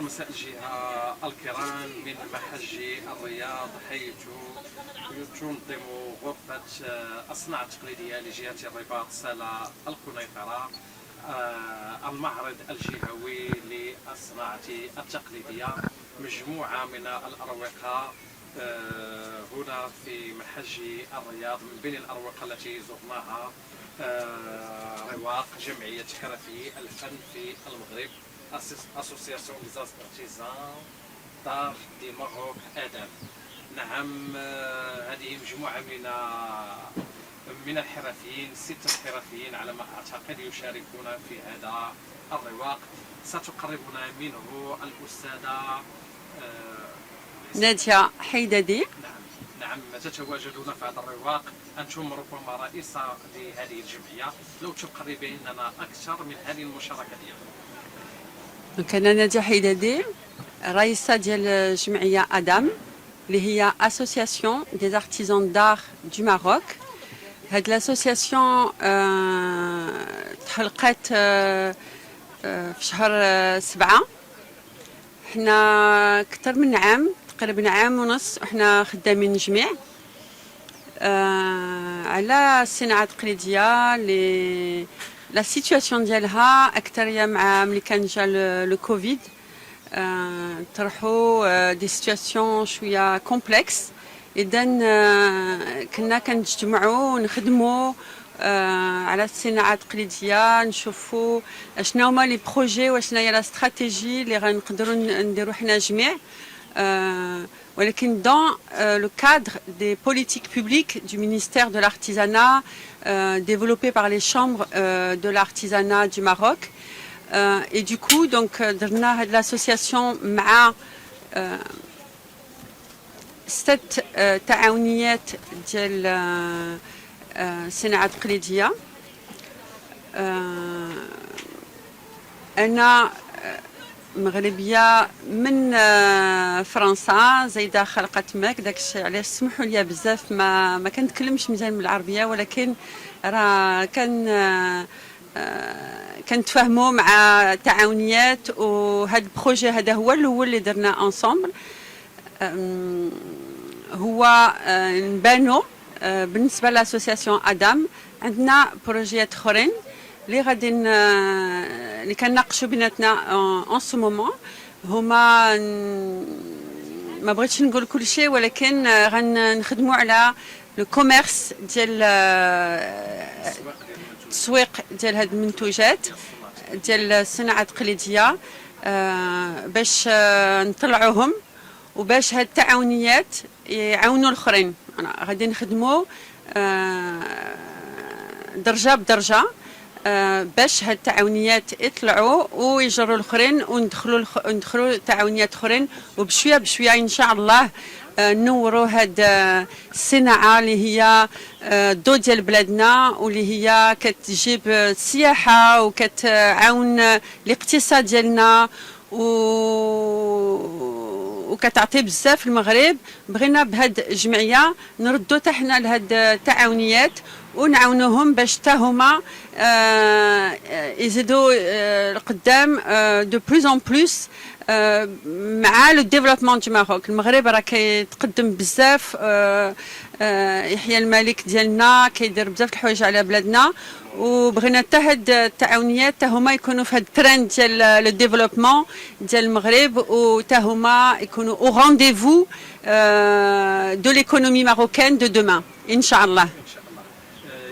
رؤساء الجهة الكرام من محج الرياض، حيث تنظم غرفة الصناعة التقليدية لجهة الرباط سلا القنيطرة المعرض الجهوي للصناعة التقليدية، مجموعة من الأروقة هنا في محج الرياض. من بين الأروقة التي زرناها رواق جمعية حرفي الفن في المغرب، Association des Artisans d'Art du Maroc آدم. نعم، هذه مجموعة من الحرفيين، 6 حرفيين على ما أعتقد يشاركون في هذا الرواق. ستقربنا منه الأستاذة نادية حيددي. نعم، تتواجدون في هذا الرواق، أنتم ربما رئيسة لهذه الجمعية، لو تقربين لنا أكثر من هذه المشاركة ديالكم. دونك انا نادية حيددي، رئيسة ديال الجمعية آدم اللي هي اسوسياسيون دي زارتيزان دار دو ماروك. هاد لاسوسياسيون تخلقت في شهر 7. حنا اكثر من عام، تقريبا عام ونص، وحنا خدامين جميع على الصناعة التقليدية. لا سيتواسيون ديالها اكثر مع ملي كان جا لو كوفيد، طرحوا دي سيتواسيون شويه كومبلكس. اذا كنا كنجتمعوا ونخدموا على الصناعه التقليديه، نشوفوا شنو هما لي بروجي وشنو هي لا استراتيجي اللي غنقدروا نديروا حنا جميع. ولكن dans le cadre des politiques publiques du ministère de l'artisanat développées par les chambres de l'artisanat du Maroc. Et du coup, donc, درنا هاد l'association مع 6 تعاونيات ديال الصناعة التقليدية. أنا مغربيه من فرنسا، زايده خلقت ماك، داكشي علاش سمحوا لي بزاف ما كنتكلمش مزيان بالعربيه، ولكن راه كنتفاهموا مع تعاونيات. وهذا البروجي هذا هو الاول اللي درنا انصومبل. هو نبانو بالنسبه لاسوسياسيون ادم عندنا بروجيات اخرين اللي غادي اللي كنناقشوا بيناتنا اون سو مومون. هما ما بغيتش نقول كل شيء، ولكن غنخدموا على لو كوميرس ديال التسويق ديال هاد المنتوجات ديال الصناعه التقليديه، باش نطلعوهم وباش هاد التعاونيات يعاونوا الاخرين. غادي نخدموا درجه بدرجه باش هاد التعاونيات يطلعوا ويجروا الاخرين، وندخلوا تعاونيات اخرين، وبشويه بشويه ان شاء الله نوروا هاد الصناعه اللي هي الضو ديال بلادنا، واللي هي كتجيب السياحه وكتعاون الاقتصاد ديالنا وكتعطي بزاف المغرب. بغينا بهاد الجمعيه نردوا حتى حنا لهاد التعاونيات ونعاونوهم باش حتى هما يزيدوا القدام دو بلوس اون بلوس مع لو ديفلوبمون دو ماروك. المغرب راه كيتقدم بزاف، يحيى الملك ديالنا كيدير بزاف الحوايج على بلادنا، وبغينا حتى هاد التعاونيات حتى هما يكونوا في هاد الترند ديال لو ديفلوبمون ديال المغرب، وحتى هما يكونوا او رونديفو دو ليكونومي ماروكان دو دومان ان شاء الله.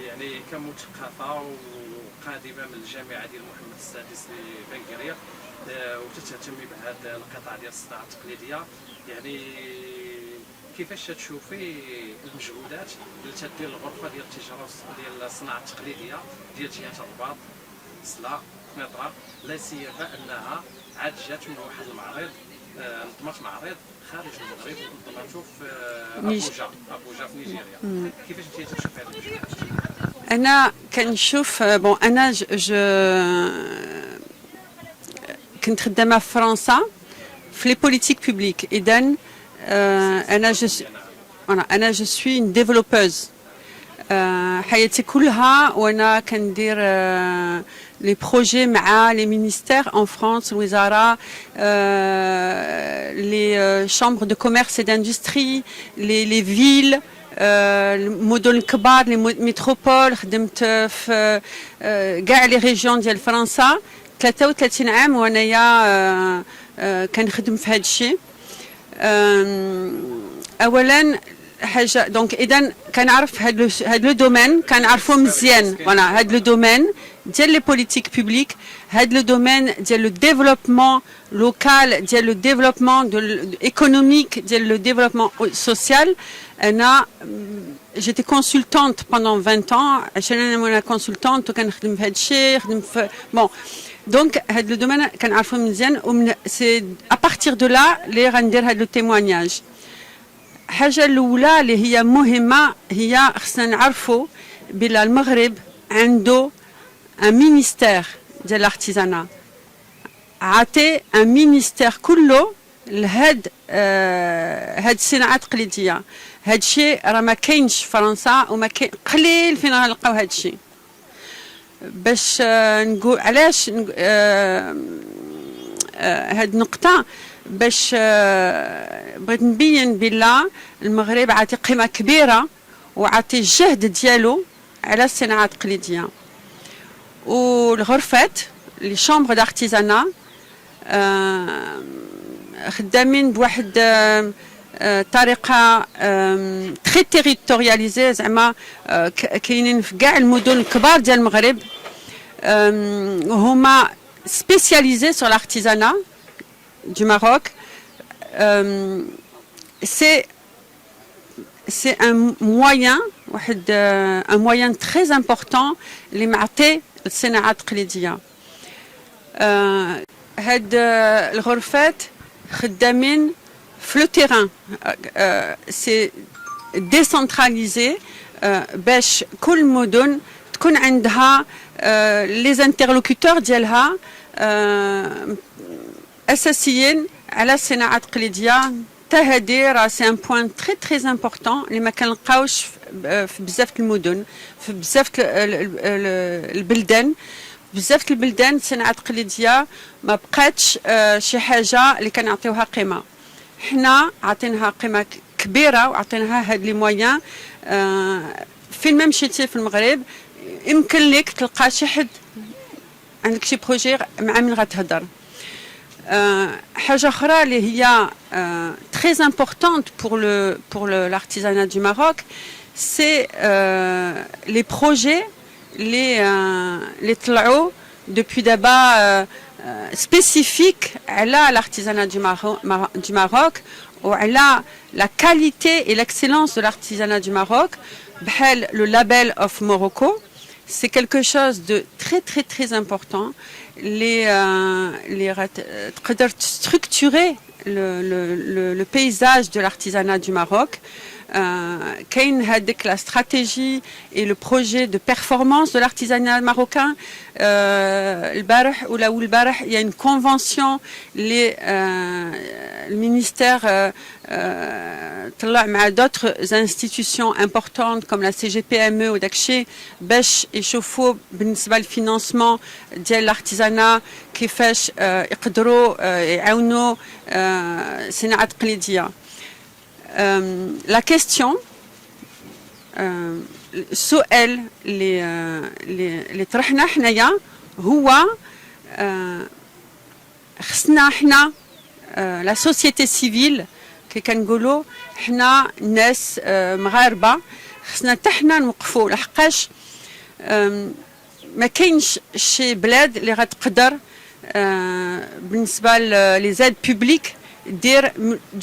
يعني كمثقفه وقادمه من الجامعه ديال محمد السادس لبنكريا وتهتمي بهذا القطاع ديال الصناعه التقليديه، يعني كيفاش تشوفي المجهودات اللي تدير الغرفه ديال التجاره ديال الصناعه التقليديه ديال جهه الرباط سلا قنيطره، لا سيما انها عاد جات من واحد المعرض، نظمت معرض خارج المغرب ونظمته في ابوجا في نيجيريا. كيفاش انت تشوفي هذا المجهود؟ انا كنشوف بون انا كنت خدامه في فرنسا في لي بوليتيك بوبليك. اذا انا جو سوي اون ديفلوبوز حياتي كلها وانا كندير لي بروجي مع لي مينيستير ان فرانس الوزاره لي شامبر دو كوميرس اي داندستري لي فيل المدن الكبار لي ميتروبول خدمت في كاع لي ريجيون ديال فرنسا 33 عام وانايا كنخدم في هذا الشيء. اولا حاجه دونك اذا كنعرف هذا لو دومين كنعرفو مزيان فوالا هذا لو دومين ديال لي بوليتيك بوبليك هذا لو دومين ديال لو ديفلوبمون لوكال ديال لو ديفلوبمون ايكونوميك ديال لو ديفلوبمون سوسيال. انا جيتي كونسلتانت pendant 20 ans عشان انا كونسلتانت وكنخدم في هذا الشيء خدم في بون دونك هذا لو دومين كنعرفو مزيان ومن سي ابارتير دو لا لي غندير هذا لو تيموانياج. الحاجه الاولى اللي هي مهمه هي خصنا نعرفوا بلا المغرب عنده ان مينيستير ديال الارتيزانا عطي ان مينيستير كله لهاد هاد الصناعات التقليديه. هاد الشيء راه ما كاينش في فرنسا وما كاين قليل فين غنلقاو هاد الشيء. باش نقول علاش هاد النقطه باش بغيت نبين بلا المغرب عاطي قيمه كبيره وعاطي الجهد ديالو على الصناعات التقليديه. والغرفات لي شامبر دارتيزانا خدامين بواحد طريقه تري تيريتورياليزي زعما كاينين في كاع المدن الكبار ديال المغرب هما سبيسياليزي سور l'artisanat du Maroc. C'est un moyen très important اللي معطي الصناعات التقليديه. هاد الغرفات خدامين في لو تيران سي ديسنتراليزي باش كل مدن تكون عندها لي زانترلوكوتور ديالها اساسيين على الصناعات التقليديه. حتى هادي راه سي ان بوين تري تري امبورطون اللي ما كنلقاوش في بزاف المدن في بزاف البلدان. بزاف البلدان الصناعات التقليديه ما بقاتش شي حاجه اللي كنعطيوها قيمه. حنا عطيناها قيمه كبيره وعطيناها هاد لي مويان. فين ما مشيتي في المغرب يمكن لك تلقى شي حد عندك شي بروجي مع من غتهضر. حاجه اخرى اللي هي très importante pour l'artisanat du Maroc, c'est les projets les طلعوا depuis d'abord spécifiques على l'artisanat du Maroc وعلى la qualité et l'excellence de l'artisanat du Maroc. بحال le label of Morocco, c'est quelque chose de très très très important. تقدر structurer le paysage de l'artisanat du Maroc. كاين هذيك la stratégie et le projet de performance de l'artisanat marocain. البارح il y a une convention le ministère طلع مع d'autres institutions importantes comme la CGPME وداك الشيء باش يشوفوا بالنسبه للفينانسمون ديال الارتيزانا كيفاش يقدروا يعاونوا الصناعات التقليديه. La question السؤال اللي طرحنا حنايا هو خصنا حنا لا سوسيتي سيفيل كي كنقولوا حنا ناس مغاربه خصنا حتى حنا نوقفوا لحقاش ما كاينش شي بلاد اللي غتقدر بالنسبه لي زاد بوبليك dire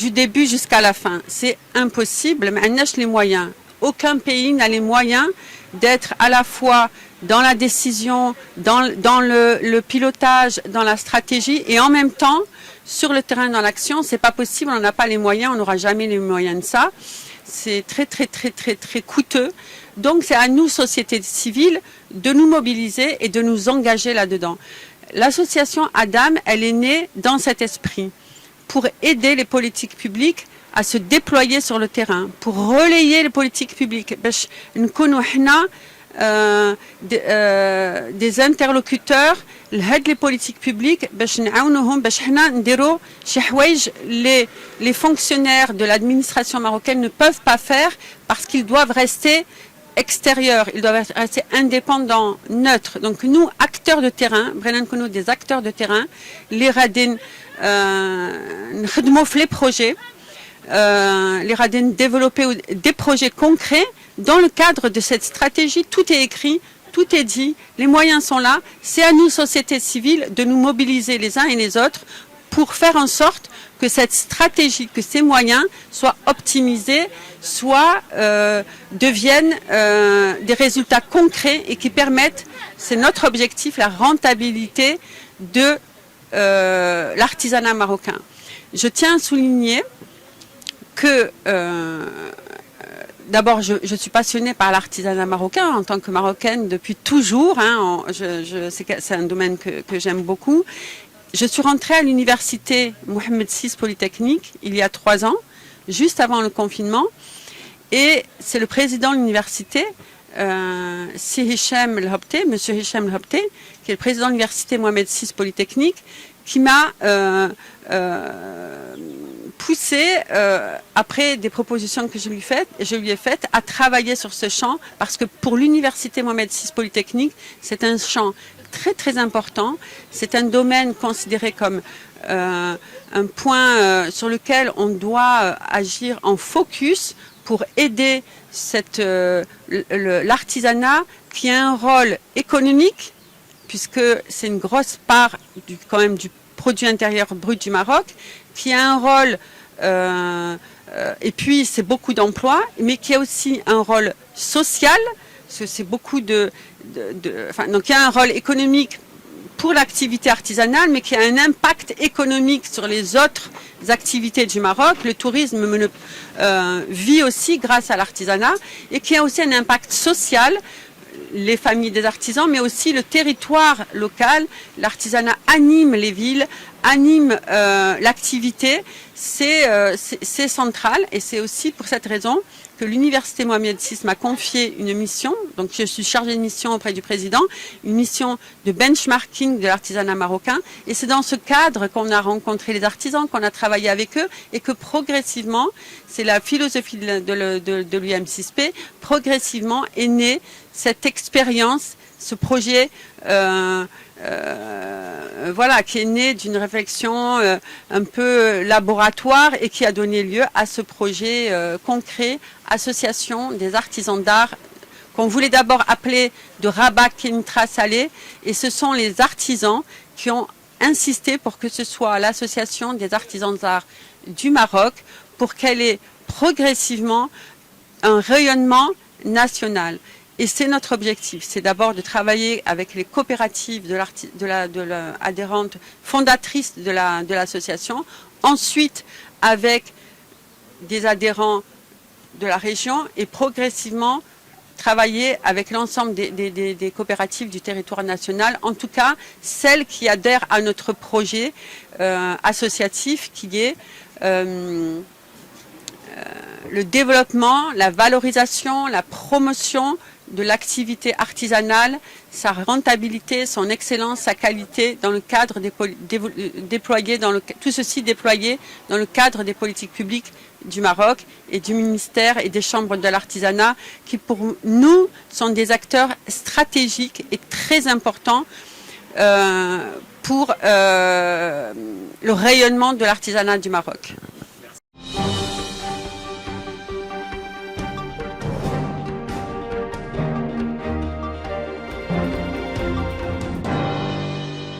du début jusqu'à la fin. C'est impossible. Mais on n'a pas les moyens. Aucun pays n'a les moyens d'être à la fois dans la décision, dans le pilotage, dans la stratégie et en même temps sur le terrain dans l'action. C'est pas possible. On n'a pas les moyens. On n'aura jamais les moyens de ça. C'est très très très très très coûteux. Donc c'est à nous, société civile, de nous mobiliser et de nous engager là-dedans. L'association Adam, elle est née dans cet esprit, pour aider les politiques publiques à se déployer sur le terrain pour relayer les politiques publiques. باش نكونوا حنا des interlocuteurs لهاد les politiques publiques باش نعاونوهم باش حنا نديروا شي حوايج les fonctionnaires de l'administration marocaine ne peuvent pas faire parce qu'ils doivent rester extérieurs, ils doivent rester indépendants, neutres. Donc nous, acteurs de terrain, nous des acteurs de terrain, les radins les projets, les radins développer des projets concrets dans le cadre de cette stratégie. Tout est écrit, tout est dit, les moyens sont là. C'est à nous, société civile, de nous mobiliser les uns et les autres pour faire en sorte que cette stratégie, que ces moyens soient optimisés, soit deviennent des résultats concrets et qui permettent, c'est notre objectif, la rentabilité de l'artisanat marocain. Je tiens à souligner que d'abord je suis passionnée par l'artisanat marocain en tant que marocaine depuis toujours, hein, c'est un domaine que j'aime beaucoup. Je suis rentrée à l'université Mohamed VI Polytechnique il y a 3 ans, juste avant le confinement. Et c'est le président de l'université, Monsieur Hicham El Habté, qui est le président de l'université Mohamed VI Polytechnique, qui m'a poussé, après des propositions que je lui ai faites, à travailler sur ce champ, parce que pour l'université Mohamed VI Polytechnique, c'est un champ très très important. C'est un domaine considéré comme un point sur lequel on doit agir en focus pour aider l'artisanat qui a un rôle économique, puisque c'est une grosse part quand même du produit intérieur brut du Maroc, qui a un rôle, et puis c'est beaucoup d'emplois, mais qui a aussi un rôle social, parce que c'est beaucoup donc il y a un rôle économique pour l'activité artisanale, mais qui a un impact économique sur les autres activités du Maroc. Le tourisme vit aussi grâce à l'artisanat, et qui a aussi un impact social, les familles des artisans, mais aussi le territoire local. L'artisanat anime les villes, anime l'activité, c'est central, et c'est aussi pour cette raison que l'université Mohamed VI m'a confié une mission. Donc je suis chargée de mission auprès du président, une mission de benchmarking de l'artisanat marocain, et c'est dans ce cadre qu'on a rencontré les artisans, qu'on a travaillé avec eux, et que progressivement, c'est la philosophie de l'UM6P, progressivement est née cette expérience, ce projet voilà, qui est né d'une réflexion un peu laboratoire, et qui a donné lieu à ce projet concret, association des artisans d'art, qu'on voulait d'abord appeler de Rabat Kenitra Salé, et ce sont les artisans qui ont insisté pour que ce soit l'association des artisans d'art du Maroc, pour qu'elle ait progressivement un rayonnement national. Et c'est notre objectif, c'est d'abord de travailler avec les coopératives adhérentes, fondatrices de l'association, ensuite avec des adhérents de la région, et progressivement travailler avec l'ensemble des coopératives du territoire national, en tout cas celles qui adhèrent à notre projet associatif, qui est le développement, la valorisation, la promotion de l'activité artisanale, sa rentabilité, son excellence, sa qualité, dans le cadre tout ceci déployé dans le cadre des politiques publiques du Maroc et du ministère et des chambres de l'artisanat, qui pour nous sont des acteurs stratégiques et très importants pour le rayonnement de l'artisanat du Maroc.